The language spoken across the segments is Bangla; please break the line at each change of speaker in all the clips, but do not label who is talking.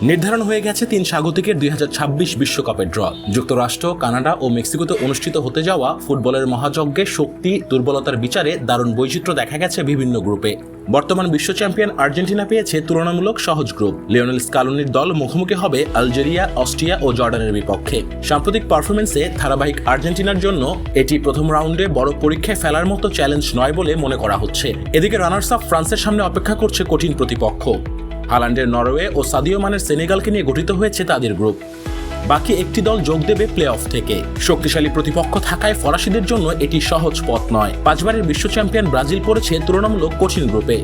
নির্ধারণ হয়ে গেছে ৩ স্বাগতিকের ২০২৬ বিশ্বকাপের ড্র। যুক্তরাষ্ট্র, কানাডা ও মেক্সিকোতে অনুষ্ঠিত হতে যাওয়া ফুটবলের মহাযজ্ঞে শক্তি দুর্বলতার বিচারে দারুণ বৈচিত্র্য দেখা গেছে বিভিন্ন গ্রুপে। বর্তমান বিশ্ব চ্যাম্পিয়ন আর্জেন্টিনা পেয়েছে তুলনামূলক সহজ গ্রুপ। লিওনেল স্কালোনির দল মুখোমুখি হবে আলজেরিয়া, অস্ট্রিয়া ও জর্ডানের বিপক্ষে। সাম্প্রতিক পারফরমেন্সে ধারাবাহিক আর্জেন্টিনার জন্য এটি প্রথম রাউন্ডে বড় পরীক্ষায় ফেলার মতো চ্যালেঞ্জ নয় বলে মনে করা হচ্ছে। এদিকে রানার্স আপ ফ্রান্সের সামনে অপেক্ষা করছে কঠিন প্রতিপক্ষ। হালান্ডের নরওয়ে ও সাদিও মানের সেনেগালকে নিয়ে গঠিত হয়েছে তাদের গ্রুপ। বাকি একটি দল যোগ দেবে প্লে অফ থেকে। শক্তিশালী প্রতিপক্ষ থাকায় ফরাসিদের জন্য এটি সহজ পথ নয়। 5 বারের বিশ্ব চ্যাম্পিয়ন ব্রাজিল পড়েছে তুলনামূলক কঠিন গ্রুপে।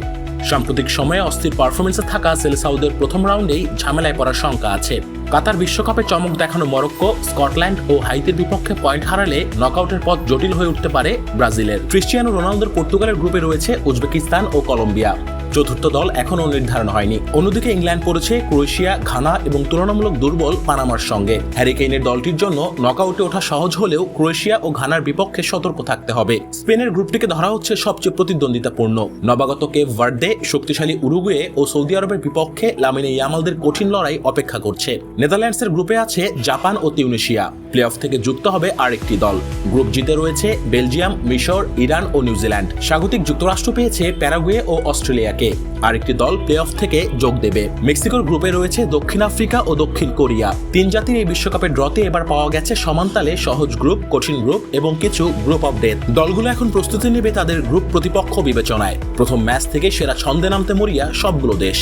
সাম্প্রতিক সময়ে অস্থির পারফরমেন্সে থাকা সেলেসাউদের প্রথম রাউন্ডেই ঝামেলায় পড়ার শঙ্কা আছে। কাতার বিশ্বকাপে চমক দেখানো মরক্কো, স্কটল্যান্ড ও হাইতির বিপক্ষে পয়েন্ট হারালে নকআউটের পথ জটিল হয়ে উঠতে পারে ব্রাজিলের। ক্রিস্টিয়ানো রোনালদোর পর্তুগালের গ্রুপে রয়েছে উজবেকিস্তান ও কলম্বিয়া। চতুর্থ দল এখনও নির্ধারণ হয়নি। অন্যদিকে ইংল্যান্ড পড়েছে ক্রোয়েশিয়া, ঘানা এবং তুলনামূলক দুর্বল পানামার সঙ্গে। হ্যারি কেইনের দলটির জন্য নকআউটে ওঠা সহজ হলেও ক্রোয়েশিয়া ও ঘানার বিপক্ষে সতর্ক থাকতে হবে। স্পেনের গ্রুপটিকে ধরা হচ্ছে সবচেয়ে প্রতিদ্বন্দ্বিতাপূর্ণ। নবাগত কেপ ভার্দে, শক্তিশালী উরুগুয়ে ও সৌদি আরবের বিপক্ষে লামিনে ইয়ামালদের কঠিন লড়াই অপেক্ষা করছে। নেদারল্যান্ডসের গ্রুপে আছে Japan O Tunisia. Play of থেকে যুক্ত হবে আরেকটি দল। গ্রুপ জিতে রয়েছে বেলজিয়াম, মিশর, ইরান ও নিউজিল্যান্ড। স্বাগতিক যুক্তরাষ্ট্র পেয়েছে প্যারাগুয়ে ও অস্ট্রেলিয়াকে। আরেকটি দল প্লে অফ থেকে যোগ দেবে। মেক্সিকোর গ্রুপে রয়েছে দক্ষিণ আফ্রিকা ও দক্ষিণ কোরিয়া। 3 জাতির এই বিশ্বকাপের ড্রতে এবার পাওয়া গেছে সমানতালে সহজ গ্রুপ, কঠিন গ্রুপ এবং কিছু গ্রুপ অফ ডেথ। দলগুলো এখন প্রস্তুতি নেবে তাদের গ্রুপ প্রতিপক্ষ বিবেচনায়। প্রথম ম্যাচ থেকে সেরা ছন্দে নামতে মরিয়া সবগুলো দেশ।